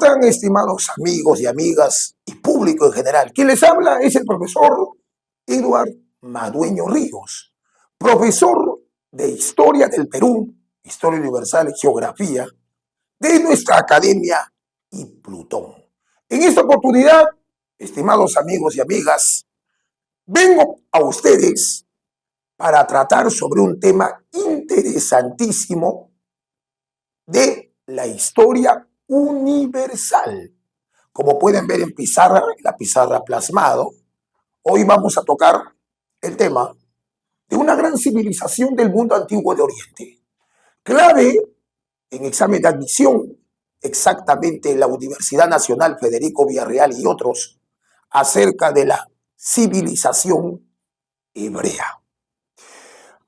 están, estimados amigos y amigas y público en general? Quien les habla es el profesor Edward Madueño Ríos, profesor de Historia del Perú, Historia Universal y Geografía de nuestra Academia y Plutón. En esta oportunidad, estimados amigos y amigas, vengo a ustedes para tratar sobre un tema interesantísimo de la historia universal. Como pueden ver en pizarra, la pizarra plasmado, hoy vamos a tocar el tema de una gran civilización del mundo antiguo de Oriente. Clave en examen de admisión, exactamente en la Universidad Nacional Federico Villarreal y otros, acerca de la civilización hebrea.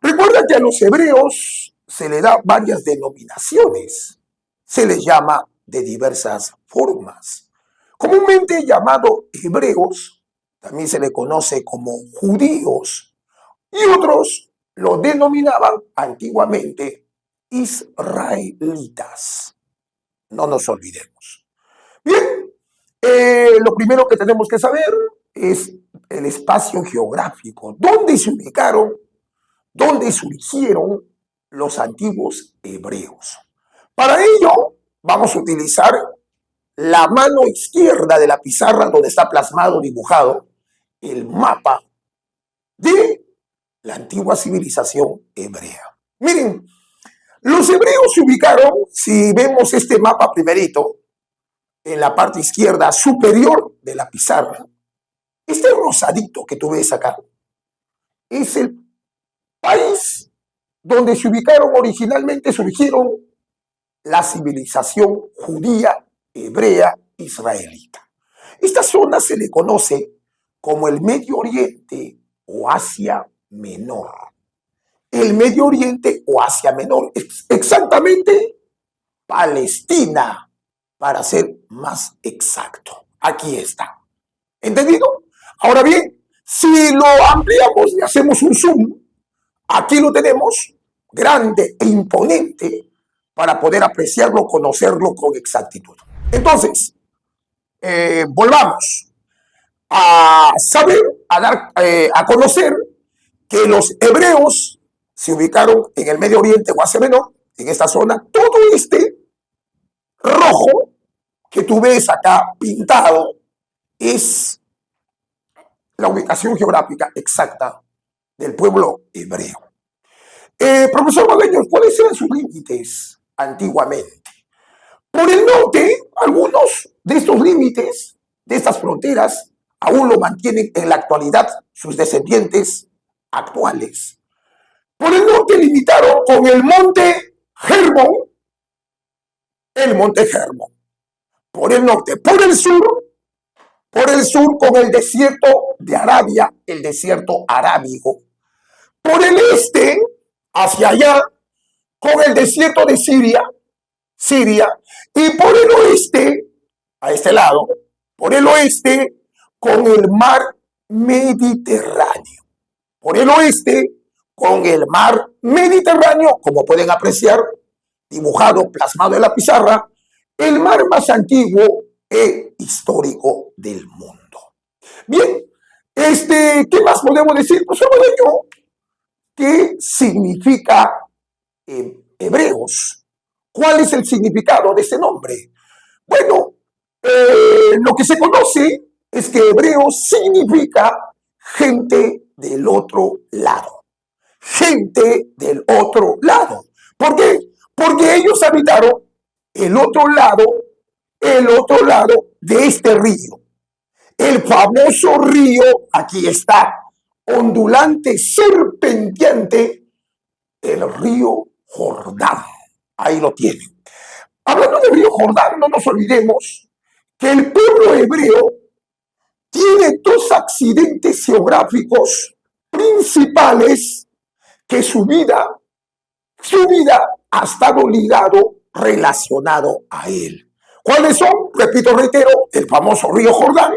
Recuerda que a los hebreos se le da varias denominaciones. Se les llama de diversas formas. Comúnmente llamado hebreos, también se le conoce como judíos, y otros lo denominaban antiguamente israelitas. No nos olvidemos. Bien, lo primero que tenemos que saber es el espacio geográfico. ¿Dónde se ubicaron? ¿Dónde surgieron los antiguos hebreos? Para ello, vamos a utilizar la mano izquierda de la pizarra donde está plasmado, dibujado, el mapa de la antigua civilización hebrea. Miren, los hebreos se ubicaron, si vemos este mapa primerito, en la parte izquierda superior de la pizarra, este rosadito que tú ves acá, es el país donde se ubicaron originalmente, surgieron la civilización judía, hebrea, israelita. Esta zona se le conoce como el Medio Oriente o Asia Menor. El Medio Oriente o Asia Menor, exactamente Palestina, para ser más exacto. Aquí está. ¿Entendido? Ahora bien, si lo ampliamos y hacemos un zoom, aquí lo tenemos, grande e imponente, para poder apreciarlo, conocerlo con exactitud. Entonces, volvamos a saber, a conocer que los hebreos se ubicaron en el Medio Oriente o Asia Menor, en esta zona. Todo este rojo que tú ves acá pintado es la ubicación geográfica exacta del pueblo hebreo. Profesor Madueño, ¿cuáles eran sus límites antiguamente? Por el norte, algunos de estos límites, de estas fronteras, aún lo mantienen en la actualidad sus descendientes actuales. Por el norte limitaron con el monte Hermón, por el norte. Por el sur con el desierto de Arabia, el desierto arábigo. Por el este, hacia allá, con el desierto de Siria, y por el oeste, a este lado, por el oeste, con el mar Mediterráneo. Por el oeste, con el mar Mediterráneo, como pueden apreciar, dibujado, plasmado en la pizarra, el mar más antiguo e histórico del mundo. Bien, ¿qué más podemos decir? Pues ¿qué significa hebreos? ¿Cuál es el significado de ese nombre? Bueno, lo que se conoce es que hebreo significa gente del otro lado. Gente del otro lado. ¿Por qué? Porque ellos habitaron el otro lado de este río. El famoso río, aquí está, ondulante, serpenteante, el río Jordán. Ahí lo tienen. Hablando del río Jordán, no nos olvidemos que el pueblo hebreo tiene dos accidentes geográficos principales que su vida ha estado relacionado a él. ¿Cuáles son? Repito, reitero, el famoso río Jordán,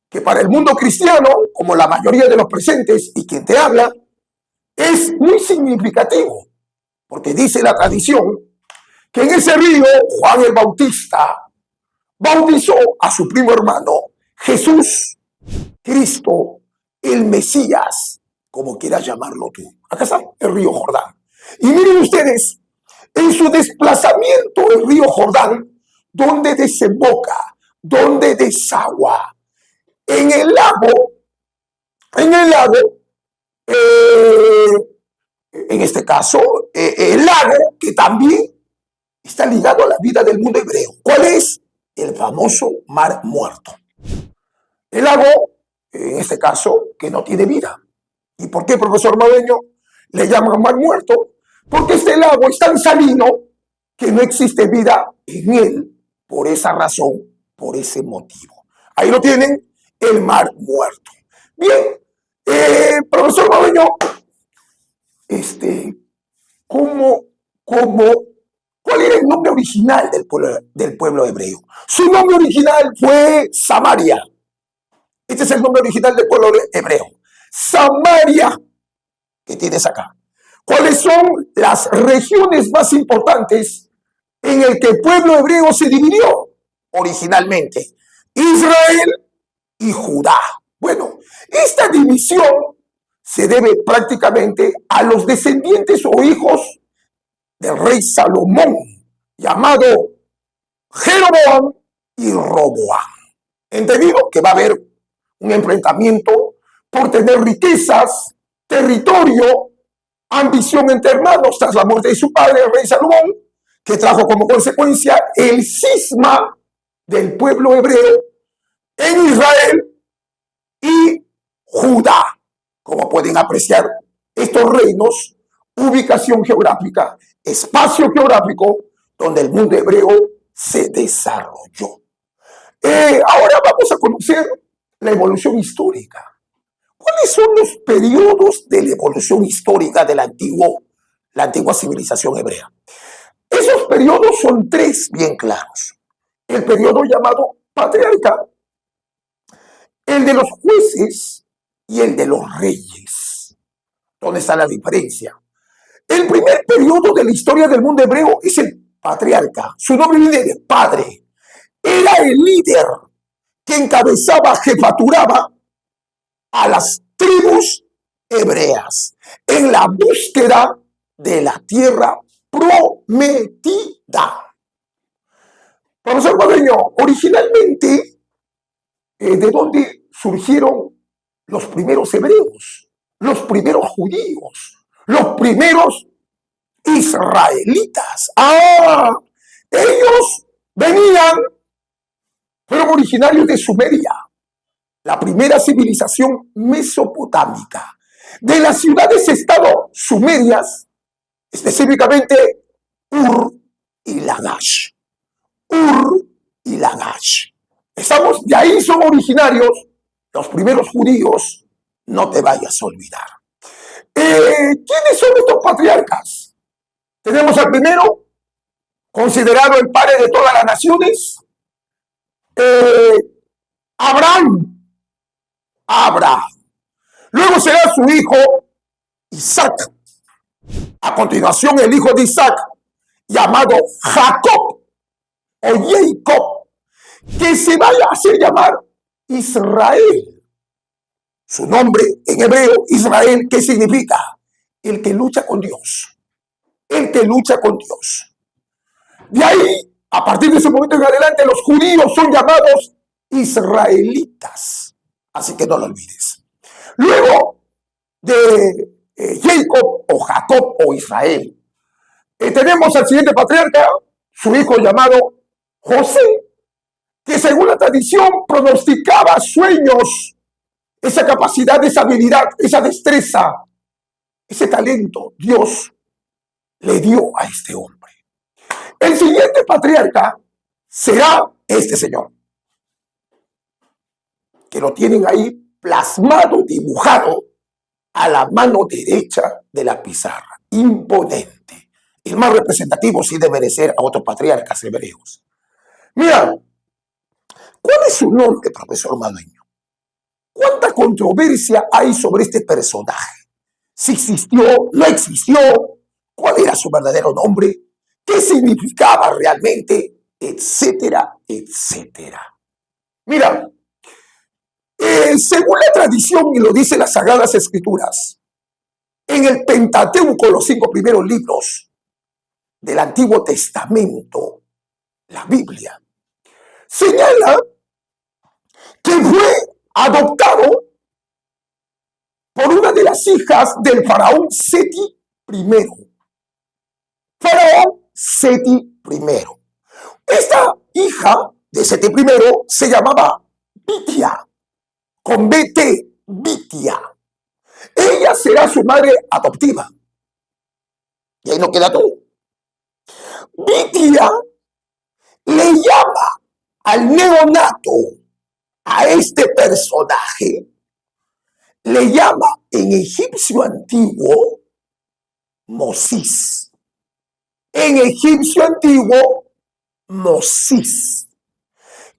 que para el mundo cristiano, como la mayoría de los presentes y quien te habla, es muy significativo, porque dice la tradición que en ese río Juan el Bautista bautizó a su primo hermano Jesús, Cristo, el Mesías, como quieras llamarlo tú. Acá está el río Jordán. Y miren ustedes, en su desplazamiento el río Jordán, donde desemboca, donde desagua, en el lago, en este caso, el lago que también está ligado a la vida del mundo hebreo. ¿Cuál es? El famoso Mar Muerto. El lago, en este caso, que no tiene vida. ¿Y por qué, profesor Madeño, le llaman Mar Muerto? Porque este lago es tan salino que no existe vida en él, por esa razón, por ese motivo. Ahí lo tienen, el Mar Muerto. Bien, profesor Madeño, ¿cuál era el nombre original del pueblo hebreo? Su nombre original fue Samaria. Este es el nombre original del pueblo hebreo. Samaria, que tienes acá. ¿Cuáles son las regiones más importantes en el que el pueblo hebreo se dividió originalmente? Israel y Judá. Bueno, esta división se debe prácticamente a los descendientes o hijos del rey Salomón, llamado Jeroboam y Roboam. Entendido que va a haber un enfrentamiento por tener riquezas, territorio, ambición entre hermanos tras la muerte de su padre, el rey Salomón, que trajo como consecuencia el cisma del pueblo hebreo en Israel y Judá. Como pueden apreciar, estos reinos, ubicación geográfica, espacio geográfico donde el mundo hebreo se desarrolló. Ahora vamos a conocer la evolución histórica. ¿Cuáles son los periodos de la evolución histórica de la antigua civilización hebrea? Esos periodos son tres bien claros. El periodo llamado patriarca, el de los jueces y el de los reyes. ¿Dónde está la diferencia? El primer periodo de la historia del mundo hebreo es el patriarca. Su nombre viene de padre. Era el líder que encabezaba, jefaturaba a las tribus hebreas en la búsqueda de la tierra prometida. Profesor Madeño, originalmente, ¿de dónde surgieron los primeros hebreos, los primeros judíos, los primeros israelitas? Ellos fueron originarios de Sumeria, la primera civilización mesopotámica, de las ciudades-estado sumerias, específicamente Ur y Lagash. Ur y Lagash. De ahí son originarios los primeros judíos, no te vayas a olvidar. ¿Quiénes son estos patriarcas? Tenemos al primero, considerado el padre de todas las naciones, Abraham. Luego será su hijo Isaac. A continuación, el hijo de Isaac, llamado Jacob o Jacob, que se vaya a hacer llamar Israel. Su nombre en hebreo, Israel, ¿qué significa? El que lucha con Dios. El que lucha con Dios. De ahí, a partir de ese momento en adelante, los judíos son llamados israelitas. Así que no lo olvides. Luego de Jacob o Israel, tenemos al siguiente patriarca, su hijo llamado José, que según la tradición pronosticaba sueños, esa capacidad, esa habilidad, esa destreza, ese talento, Dios le dio a este hombre. El siguiente patriarca será este señor, que lo tienen ahí plasmado, dibujado a la mano derecha de la pizarra. Imponente. El más representativo sí debe de ser a otros patriarcas hebreos. Mira, ¿cuál es su nombre, profesor Madeño? ¿Cuánta controversia hay sobre este personaje? Si existió, no existió, cuál era su verdadero nombre, qué significaba realmente, etcétera, etcétera. Mira, según la tradición y lo dicen las Sagradas Escrituras, en el Pentateuco, los 5 primeros libros del Antiguo Testamento, la Biblia, señala que fue adoptado por una de las hijas del faraón Seti I. Faraón Seti I. Esta hija de Seti I se llamaba Bitia, con BT, Bitia. Ella será su madre adoptiva. Y ahí no queda todo. Bitia le llama al neonato, a este personaje, le llama en egipcio antiguo Mosís. En egipcio antiguo, Mosís,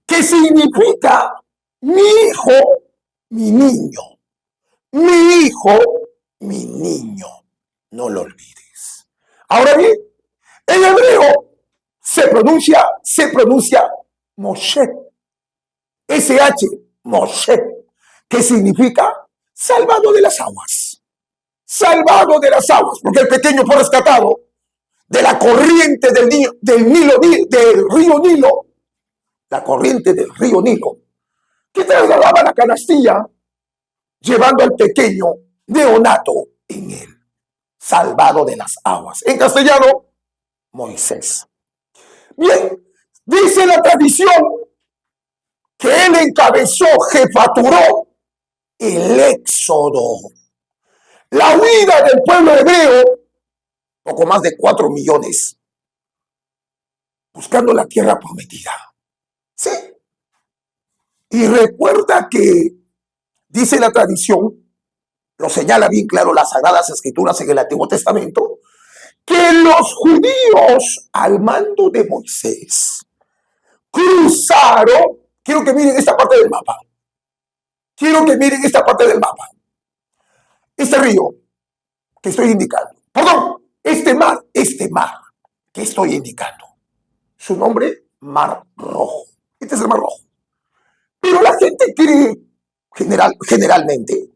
que significa mi hijo, mi niño. Mi hijo, mi niño. No lo olvides. Ahora bien, en hebreo se pronuncia Moshe. SH, Moshe, que significa salvado de las aguas. Salvado de las aguas, porque el pequeño fue rescatado de la corriente del río Nilo, la corriente del río Nilo, que trasladaba la canastilla, llevando al pequeño neonato en él, salvado de las aguas. En castellano, Moisés. Bien, dice la tradición que él encabezó, jefaturó el éxodo, la huida del pueblo hebreo, poco más de 4 millones, buscando la tierra prometida. Sí. Y recuerda que dice la tradición, lo señala bien claro las Sagradas Escrituras en el Antiguo Testamento, que los judíos al mando de Moisés cruzaron, quiero que miren esta parte del mapa, este río que estoy indicando, perdón, este mar que estoy indicando, su nombre, Mar Rojo. Este es el Mar Rojo. Pero la gente cree, generalmente,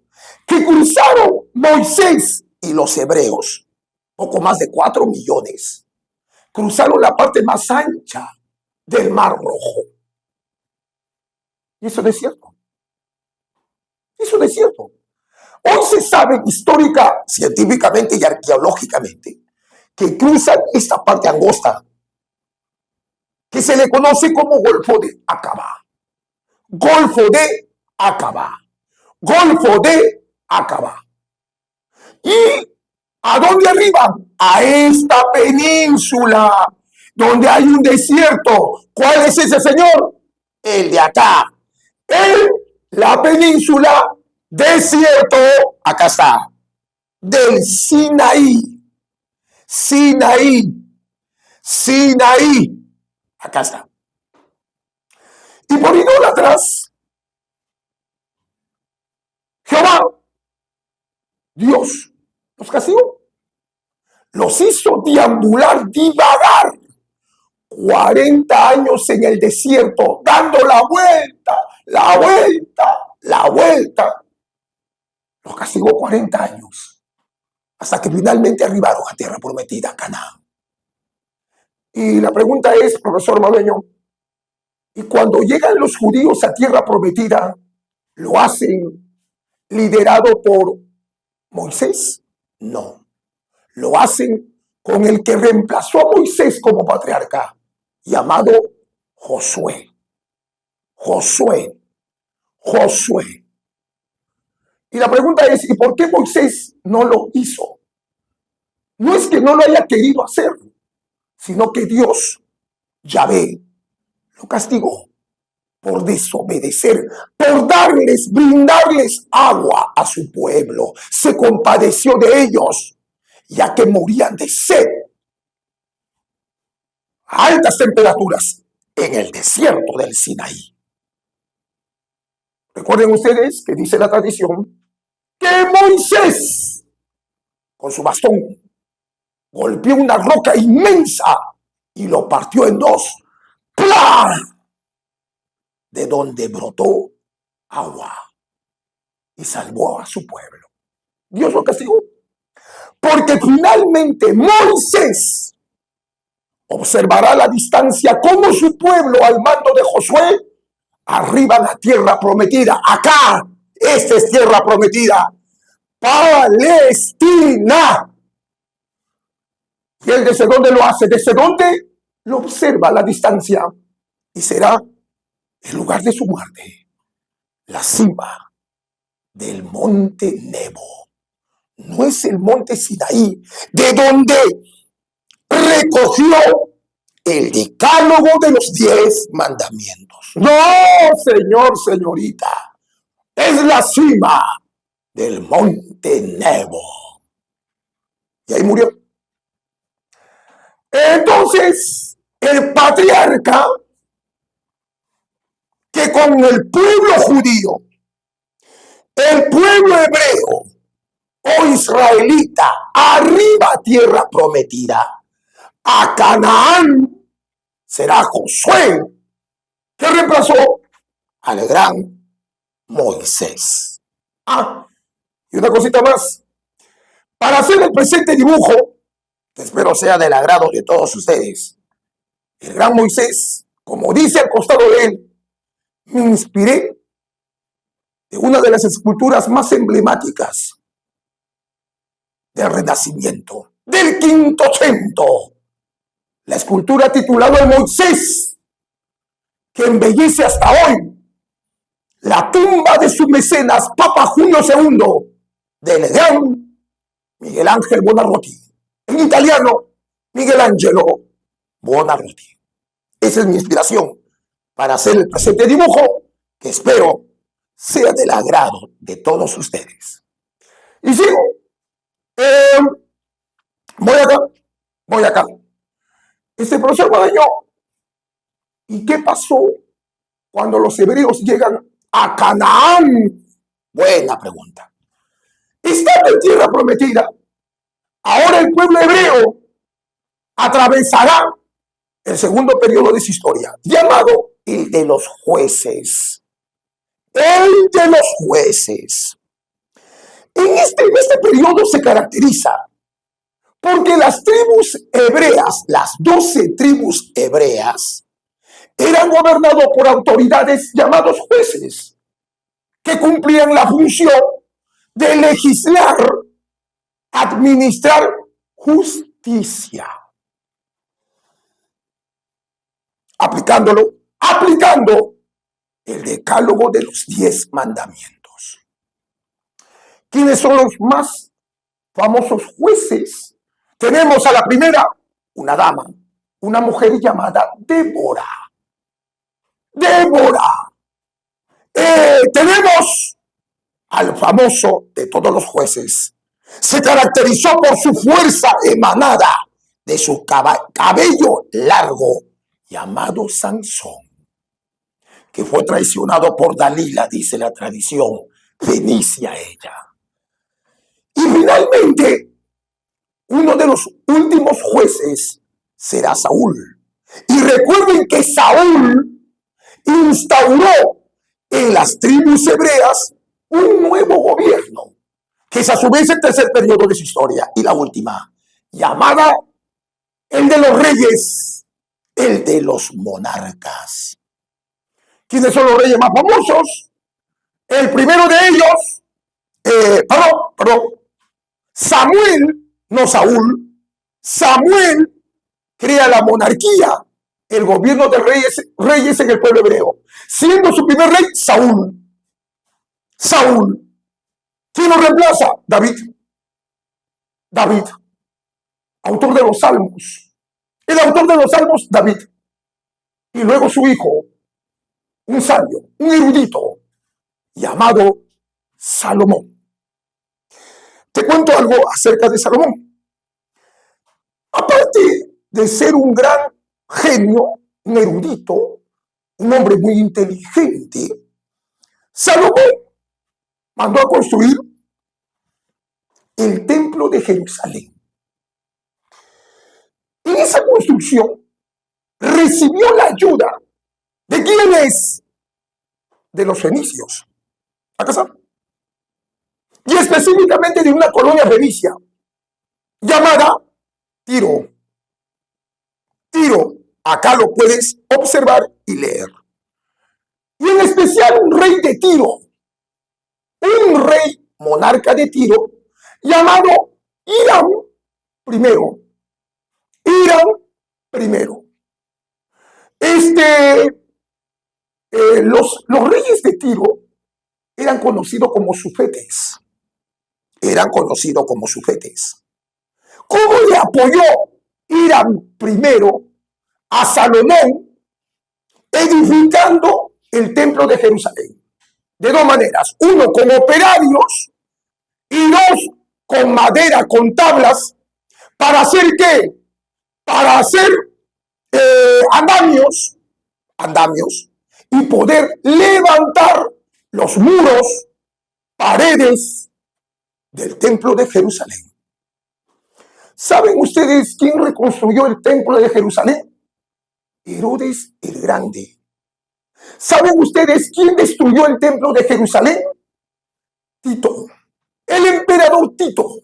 que cruzaron Moisés y los hebreos, poco más de 4 millones, cruzaron la parte más ancha del Mar Rojo. Y eso no es cierto. Eso no es cierto. Hoy se sabe histórica, científicamente y arqueológicamente que cruzan esta parte angosta que se le conoce como Golfo de Acaba. Golfo de Acaba. Golfo de Acaba. ¿Y a dónde arriban? A esta península donde hay un desierto. ¿Cuál es ese, señor? El de acá. La península, desierto, acá está, del Sinaí. Sinaí. Acá está. Y por idólatras, Jehová, Dios, los castigó. Los hizo deambular, divagar 40 años en el desierto, dando la vuelta. Los castigó 40 años, hasta que finalmente arribaron a tierra prometida, Canaán. Y la pregunta es, profesor Madueño, ¿y cuando llegan los judíos a tierra prometida, lo hacen liderado por Moisés? No, lo hacen con el que reemplazó a Moisés como patriarca, llamado Josué. Y la pregunta es, ¿y por qué Moisés no lo hizo? No es que no lo haya querido hacer, sino que Dios, Yahvé, lo castigó por desobedecer, por brindarles agua a su pueblo. Se compadeció de ellos, ya que morían de sed a altas temperaturas en el desierto del Sinaí. Recuerden ustedes que dice la tradición que Moisés, con su bastón, golpeó una roca inmensa y lo partió en dos. ¡Plá! de donde brotó agua y salvó a su pueblo. Dios lo castigó. Porque finalmente Moisés observará a la distancia cómo su pueblo al mando de Josué arriba a la tierra prometida. Acá, esta es tierra prometida. Palestina. ¿Y él desde dónde lo hace? ¿Desde dónde? Lo observa a la distancia y será el lugar de su muerte, la cima del monte Nebo. No es el monte Sinaí, de donde recogió el decálogo de los 10 mandamientos. No, señor, señorita, es la cima del monte Nebo. Y ahí murió. Entonces, el patriarca que con el pueblo judío, el pueblo hebreo o israelita, arriba a tierra prometida, a Canaán, será Josué, que reemplazó al gran Moisés. Y una cosita más. Para hacer el presente dibujo, que espero sea del agrado de todos ustedes, el gran Moisés, como dice al costado de él, me inspiré de una de las esculturas más emblemáticas del Renacimiento, del Quinquecento, la escultura titulada El Moisés, que embellece hasta hoy la tumba de su mecenas Papa Junio II, del gran Miguel Ángel Buonarroti, en italiano Miguel Angelo Buonarroti. Esa es mi inspiración para hacer el presente dibujo, que espero sea del agrado de todos ustedes. Y sigo. Voy acá. Este profesor Guadaño, ¿y qué pasó cuando los hebreos llegan a Canaán? Buena pregunta. Estando en tierra prometida, ahora el pueblo hebreo atravesará el segundo periodo de su historia, llamado el de los jueces. El de los jueces. En este periodo se caracteriza porque las tribus hebreas, las 12 tribus hebreas, eran gobernados por autoridades llamados jueces, que cumplían la función de legislar, administrar justicia, aplicando el decálogo de los 10 mandamientos. ¿Quiénes son los más famosos jueces? Tenemos a la primera, una dama, una mujer llamada Débora. Tenemos al famoso de todos los jueces. Se caracterizó por su fuerza emanada de su cabello largo, llamado Sansón, que fue traicionado por Dalila, dice la tradición fenicia ella. Y finalmente, uno de los últimos jueces será Saúl. Y recuerden que Saúl instauró en las tribus hebreas un nuevo gobierno, que es a su vez el tercer periodo de su historia y la última, llamada el de los reyes, el de los monarcas. ¿Quiénes son los reyes más famosos? El primero de ellos, Samuel, no Saúl. Samuel crea la monarquía, el gobierno de reyes en el pueblo hebreo, siendo su primer rey Saúl. ¿Quién lo reemplaza? David, autor de los Salmos. El autor de los Salmos, David. Y luego su hijo, un sabio, un erudito, llamado Salomón. Te cuento algo acerca de Salomón. Aparte de ser un gran genio, un erudito, un hombre muy inteligente, Salomón mandó a construir el templo de Jerusalén. En esa construcción recibió la ayuda de ¿quiénes? de los fenicios. ¿Acá está? Y específicamente de una colonia fenicia llamada Tiro. Tiro, acá lo puedes observar y leer. Y en especial un rey de Tiro, un rey monarca de Tiro, llamado Hiram I. Hiram I. Los reyes de Tiro eran conocidos como sufetes. Eran conocidos como sufetes. ¿Cómo le apoyó Hiram I a Salomón edificando el templo de Jerusalén? De dos maneras. Uno con operarios y dos con madera, con tablas. ¿Para hacer qué? Para hacer andamios y poder levantar los muros, paredes del templo de Jerusalén. ¿Saben ustedes quién reconstruyó el templo de Jerusalén? Herodes el Grande. ¿Saben ustedes quién destruyó el templo de Jerusalén? Tito, el emperador Tito.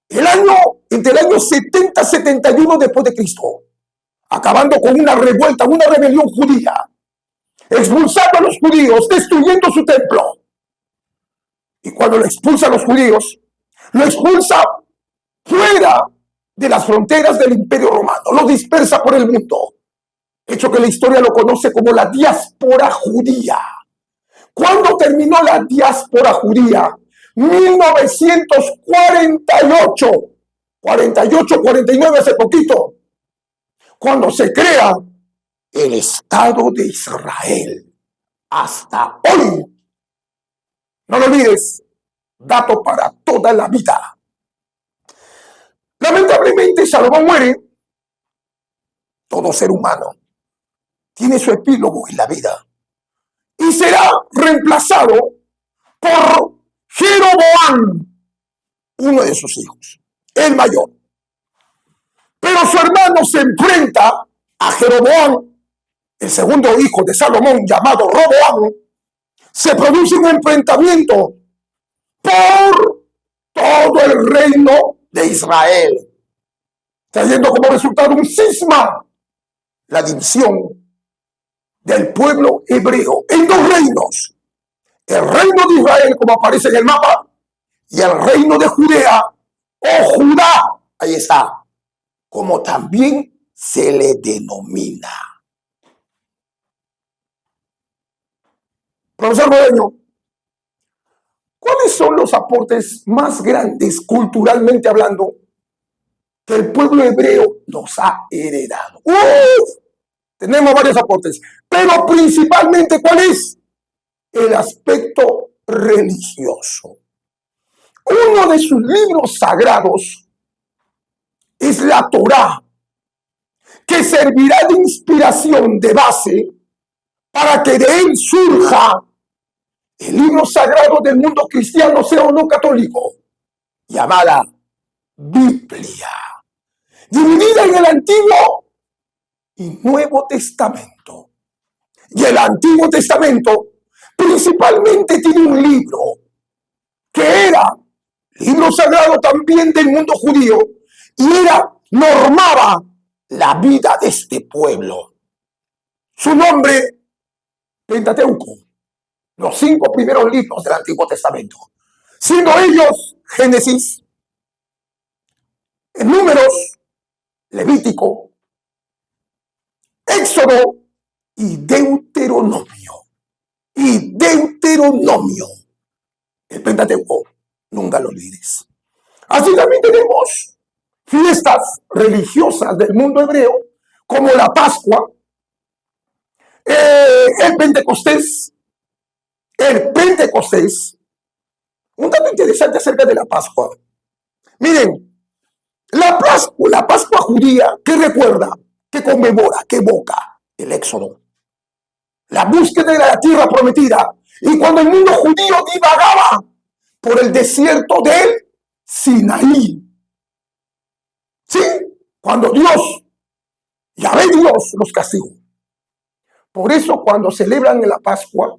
Entre el año 70-71 después de Cristo, acabando con una revuelta, una rebelión judía, expulsando a los judíos, destruyendo su templo. Y cuando lo expulsa a los judíos, lo expulsa fuera de las fronteras del Imperio Romano, lo dispersa por el mundo, hecho que la historia lo conoce como la diáspora judía. ¿Cuándo terminó la diáspora judía? 1948, 49, hace poquito, cuando se crea el Estado de Israel. Hasta hoy, no lo olvides, dato para toda la vida. Lamentablemente, Salomón muere. Todo ser humano tiene su epílogo en la vida y será reemplazado por Jeroboam, uno de sus hijos, el mayor. Pero su hermano se enfrenta a Jeroboam, el segundo hijo de Salomón, llamado Roboam. Se produce un enfrentamiento por todo el reino de Israel, trayendo como resultado un cisma, la división del pueblo hebreo en dos reinos: el reino de Israel, como aparece en el mapa, y el reino de Judea o Judá, ahí está, como también se le denomina. Profesor Modeño, ¿cuáles son los aportes más grandes, culturalmente hablando, que el pueblo hebreo nos ha heredado? Tenemos varios aportes, pero principalmente, ¿cuál es? El aspecto religioso. Uno de sus libros sagrados es la Torá, que servirá de inspiración, de base, para que de él surja el libro sagrado del mundo cristiano, sea o no católico, llamada Biblia, dividida en el Antiguo y Nuevo Testamento. Y el Antiguo Testamento principalmente tiene un libro que era libro sagrado también del mundo judío y normaba la vida de este pueblo. Su nombre, Pentateuco, los 5 primeros libros del Antiguo Testamento, siendo ellos Génesis, Números, Levítico, Éxodo y Deuteronomio. El Pentateuco, nunca lo olvides. Así también tenemos fiestas religiosas del mundo hebreo, como la Pascua, el Pentecostés. Un dato interesante acerca de la Pascua. Miren, la Pascua judía, ¿qué recuerda? ¿Qué conmemora? ¿Qué evoca? El Éxodo, la búsqueda de la tierra prometida. Y cuando el mundo judío divagaba por el desierto del Sinaí, ¿sí? Cuando Yahvé Dios los castigó. Por eso, cuando celebran la Pascua,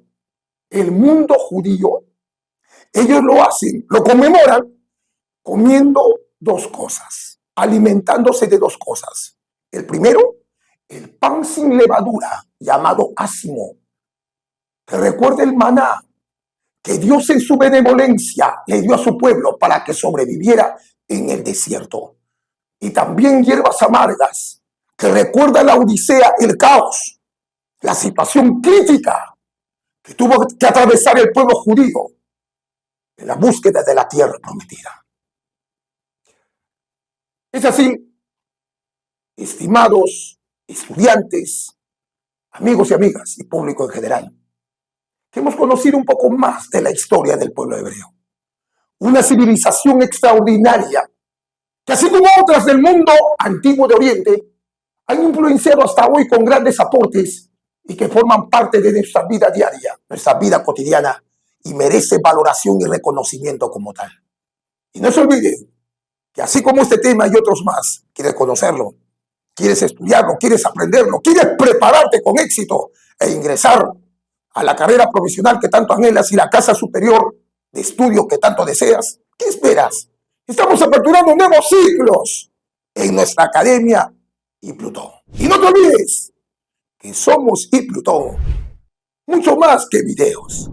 el mundo judío, ellos lo hacen, lo conmemoran comiendo dos cosas, alimentándose de dos cosas. El primero, el pan sin levadura, llamado ácimo, que recuerda el maná que Dios en su benevolencia le dio a su pueblo para que sobreviviera en el desierto. Y también hierbas amargas, que recuerda la odisea, el caos, la situación crítica que tuvo que atravesar el pueblo judío en la búsqueda de la tierra prometida. Es así, estimados estudiantes, amigos y amigas y público en general, que hemos conocido un poco más de la historia del pueblo hebreo. Una civilización extraordinaria que, así como otras del mundo antiguo de Oriente, han influenciado hasta hoy con grandes aportes y que forman parte de nuestra vida diaria, nuestra vida cotidiana, y merece valoración y reconocimiento como tal. Y no se olviden que así como este tema y otros más, quieres conocerlo, quieres estudiarlo, quieres aprenderlo, quieres prepararte con éxito e ingresar a la carrera profesional que tanto anhelas y la casa superior de estudio que tanto deseas, ¿qué esperas? Estamos aperturando nuevos ciclos en nuestra academia y Plutón. Y no te olvides que somos y Plutón, mucho más que videos.